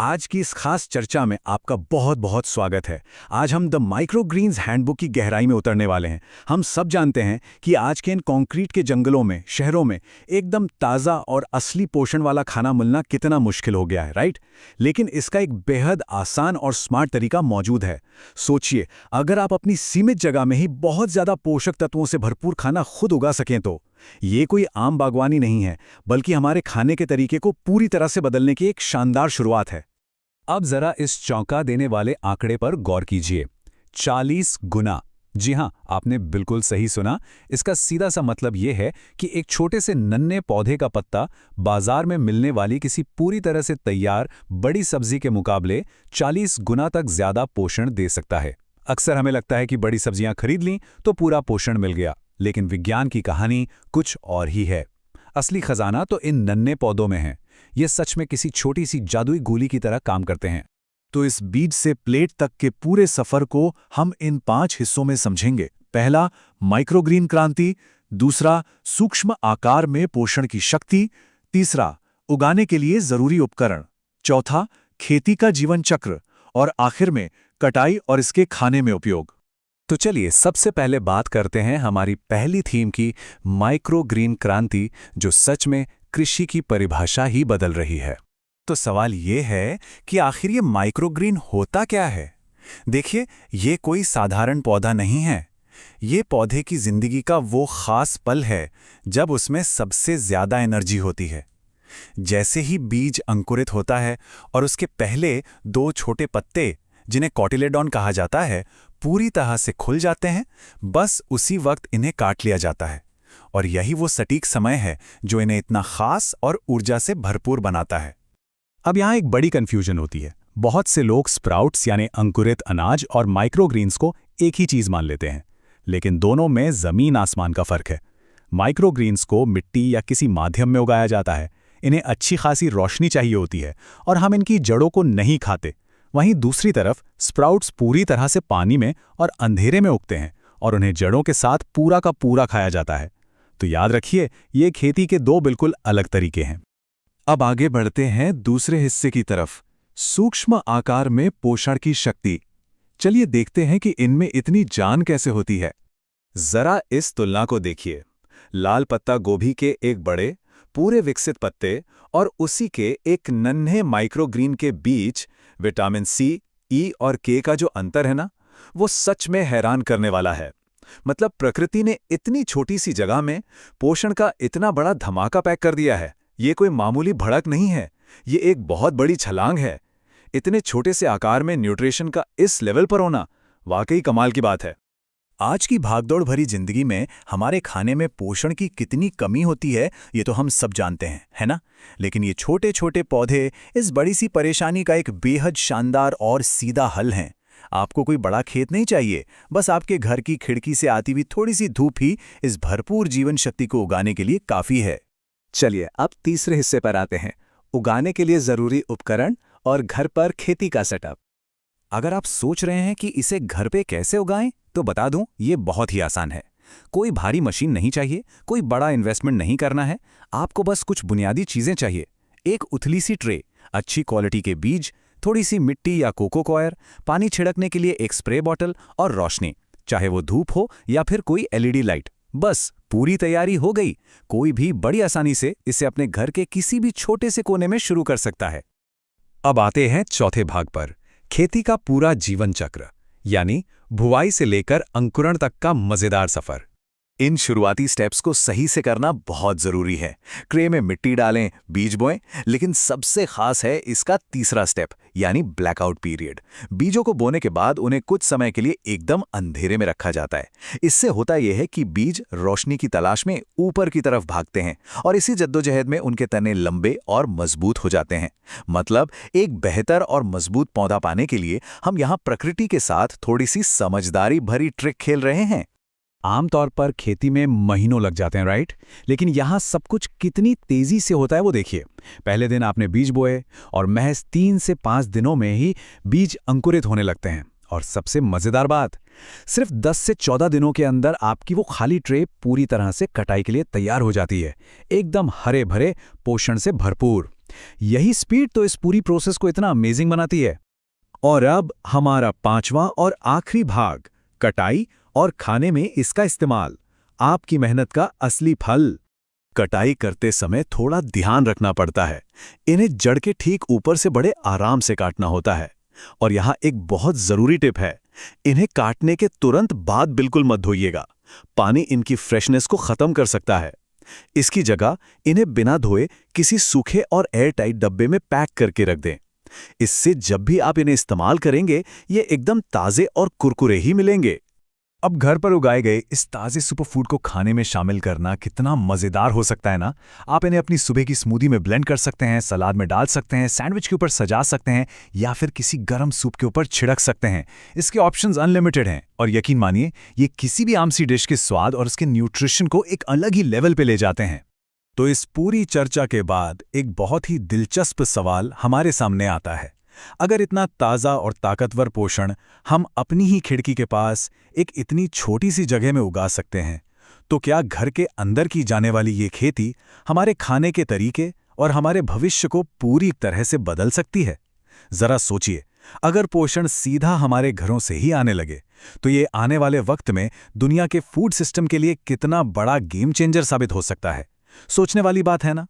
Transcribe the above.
आज की इस खास चर्चा में आपका बहुत बहुत स्वागत है। आज हम द माइक्रोग्रीन्स हैंडबुक की गहराई में उतरने वाले हैं। हम सब जानते हैं कि आज के इन कंक्रीट के जंगलों में, शहरों में एकदम ताज़ा और असली पोषण वाला खाना मिलना कितना मुश्किल हो गया है, राइट? लेकिन इसका एक बेहद आसान और स्मार्ट तरीका मौजूद है। सोचिए, अगर आप अपनी सीमित जगह में ही बहुत ज़्यादा पोषक तत्वों से भरपूर खाना खुद उगा सकें तो ये कोई आम बागवानी नहीं है, बल्कि हमारे खाने के तरीके को पूरी तरह से बदलने की एक शानदार शुरुआत है। अब जरा इस चौंका देने वाले आंकड़े पर गौर कीजिए। 40 गुना। जी हां, आपने बिल्कुल सही सुना। इसका सीधा सा मतलब यह है कि एक छोटे से नन्हे पौधे का पत्ता बाजार में मिलने वाली किसी पूरी तरह से तैयार बड़ी सब्जी के मुकाबले 40 गुना तक ज्यादा पोषण दे सकता है। अक्सर हमें लगता है कि बड़ी सब्जियां खरीद लीं तो पूरा पोषण मिल गया, लेकिन विज्ञान की कहानी कुछ और ही है। असली खजाना तो इन नन्हे पौधों में है। ये सच में किसी छोटी सी जादुई गोली की तरह काम करते हैं। तो इस बीज से प्लेट तक के पूरे सफर को हम इन 5 हिस्सों में समझेंगे। पहला, माइक्रोग्रीन क्रांति। दूसरा, सूक्ष्म आकार में पोषण की शक्ति। तीसरा, उगाने के लिए जरूरी उपकरण। चौथा, खेती का जीवन चक्र। और आखिर में कटाई और इसके खाने में उपयोग। तो चलिए सबसे पहले बात करते हैं हमारी पहली थीम की, माइक्रोग्रीन क्रांति, जो सच में कृषि की परिभाषा ही बदल रही है। तो सवाल ये है कि आखिर ये माइक्रोग्रीन होता क्या है? देखिए, ये कोई साधारण पौधा नहीं है। ये पौधे की जिंदगी का वो खास पल है जब उसमें सबसे ज्यादा एनर्जी होती है। जैसे ही बीज अंकुरित होता है और उसके पहले 2 छोटे पत्ते, जिन्हें कॉटिलेडॉन कहा जाता है, पूरी तरह से खुल जाते हैं, बस उसी वक्त इन्हें काट लिया जाता है। और यही वो सटीक समय है जो इन्हें इतना खास और ऊर्जा से भरपूर बनाता है। अब यहाँ एक बड़ी कंफ्यूजन होती है। बहुत से लोग स्प्राउट्स यानी अंकुरित अनाज और माइक्रोग्रीन्स को एक ही चीज मान लेते हैं, लेकिन दोनों में जमीन आसमान का फर्क है। माइक्रोग्रीन्स को मिट्टी या किसी माध्यम में उगाया जाता है। इन्हें अच्छी खासी रोशनी चाहिए होती है और हम इनकी जड़ों को नहीं खाते। वहीं दूसरी तरफ स्प्राउट्स पूरी तरह से पानी में और अंधेरे में उगते हैं और उन्हें जड़ों के साथ पूरा का पूरा खाया जाता है। तो याद रखिए, ये खेती के 2 बिल्कुल अलग तरीके हैं। अब आगे बढ़ते हैं दूसरे हिस्से की तरफ, सूक्ष्म आकार में पोषण की शक्ति। चलिए देखते हैं कि इनमें इतनी जान कैसे होती है। जरा इस तुलना को देखिए। लाल पत्ता गोभी के एक बड़े, पूरे विकसित पत्ते और उसी के एक नन्हे माइक्रोग्रीन के बीच विटामिन सी, ई और के का जो अंतर है ना, वो सच में हैरान करने वाला है। मतलब प्रकृति ने इतनी छोटी सी जगह में पोषण का इतना बड़ा धमाका पैक कर दिया है। ये कोई मामूली भड़क नहीं है, ये एक बहुत बड़ी छलांग है। इतने छोटे से आकार में न्यूट्रिशन का इस लेवल पर होना वाकई कमाल की बात है। आज की भागदौड़ भरी जिंदगी में हमारे खाने में पोषण की कितनी कमी होती है, ये तो हम सब जानते हैं, है ना? लेकिन ये छोटे छोटे पौधे इस बड़ी सी परेशानी का एक बेहद शानदार और सीधा हल हैं। आपको कोई बड़ा खेत नहीं चाहिए, बस आपके घर की खिड़की से आती हुई थोड़ी सी धूप ही इस भरपूर जीवन शक्ति को उगाने के लिए काफी है। चलिए अब तीसरे हिस्से पर आते हैं, उगाने के लिए जरूरी उपकरण और घर पर खेती का सेटअप। अगर आप सोच रहे हैं कि इसे घर पे कैसे उगाएं, तो बता दूं, ये बहुत ही आसान है। कोई भारी मशीन नहीं चाहिए, कोई बड़ा इन्वेस्टमेंट नहीं करना है। आपको बस कुछ बुनियादी चीजें चाहिए। एक उथली सी ट्रे, अच्छी क्वालिटी के बीज, थोड़ी सी मिट्टी या कोको कॉयर, पानी छिड़कने के लिए एक स्प्रे बॉटल और रोशनी, चाहे वो धूप हो या फिर कोई एलईडी लाइट। बस पूरी तैयारी हो गई। कोई भी बड़ी आसानी से इसे अपने घर के किसी भी छोटे से कोने में शुरू कर सकता है। अब आते हैं चौथे भाग पर, खेती का पूरा जीवन चक्र, यानी बुवाई से लेकर अंकुरण तक का मजेदार सफर। इन शुरुआती स्टेप्स को सही से करना बहुत जरूरी है। ट्रे में मिट्टी डालें, बीज बोएं, लेकिन सबसे खास है इसका तीसरा स्टेप, यानी ब्लैकआउट पीरियड। बीजों को बोने के बाद उन्हें कुछ समय के लिए एकदम अंधेरे में रखा जाता है। इससे होता यह है कि बीज रोशनी की तलाश में ऊपर की तरफ भागते हैं और इसी जद्दोजहद में उनके तने लंबे और मजबूत हो जाते हैं। मतलब एक बेहतर और मजबूत पौधा पाने के लिए हम यहाँ प्रकृति के साथ थोड़ी सी समझदारी भरी ट्रिक खेल रहे हैं। आमतौर पर खेती में महीनों लग जाते हैं, राइट? लेकिन यहाँ सब कुछ कितनी तेजी से होता है वो देखिए। पहले दिन आपने बीज बोए और महज 3 से 5 दिनों में ही बीज अंकुरित होने लगते हैं। और सबसे मजेदार बात, सिर्फ 10 से 14 दिनों के अंदर आपकी वो खाली ट्रे पूरी तरह से कटाई के लिए तैयार हो जाती है, एकदम हरे भरे, पोषण से भरपूर। यही स्पीड तो इस पूरी प्रोसेस को इतना अमेजिंग बनाती है। और अब हमारा पांचवां और आखिरी भाग, कटाई और खाने में इसका इस्तेमाल, आपकी मेहनत का असली फल। कटाई करते समय थोड़ा ध्यान रखना पड़ता है। इन्हें जड़ के ठीक ऊपर से बड़े आराम से काटना होता है। और यहाँ एक बहुत जरूरी टिप है, इन्हें काटने के तुरंत बाद बिल्कुल मत धोइएगा। पानी इनकी फ्रेशनेस को खत्म कर सकता है। इसकी जगह इन्हें बिना धोए किसी सूखे और एयर टाइट डब्बे में पैक करके रख दें। इससे जब भी आप इन्हें इस्तेमाल करेंगे, ये एकदम ताज़े और कुरकुरे ही मिलेंगे। अब घर पर उगाए गए इस ताज़े सुपरफूड को खाने में शामिल करना कितना मज़ेदार हो सकता है ना। आप इन्हें अपनी सुबह की स्मूदी में ब्लेंड कर सकते हैं, सलाद में डाल सकते हैं, सैंडविच के ऊपर सजा सकते हैं या फिर किसी गर्म सूप के ऊपर छिड़क सकते हैं। इसके ऑप्शंस अनलिमिटेड हैं और यकीन मानिए ये किसी भी आम सी डिश के स्वाद और उसके न्यूट्रिशन को एक अलग ही लेवल पे ले जाते हैं। तो इस पूरी चर्चा के बाद एक बहुत ही दिलचस्प सवाल हमारे सामने आता है। अगर इतना ताज़ा और ताकतवर पोषण हम अपनी ही खिड़की के पास एक इतनी छोटी सी जगह में उगा सकते हैं, तो क्या घर के अंदर की जाने वाली ये खेती हमारे खाने के तरीके और हमारे भविष्य को पूरी तरह से बदल सकती है? जरा सोचिए, अगर पोषण सीधा हमारे घरों से ही आने लगे, तो ये आने वाले वक्त में दुनिया के फूड सिस्टम के लिए कितना बड़ा गेम चेंजर साबित हो सकता है। सोचने वाली बात है ना।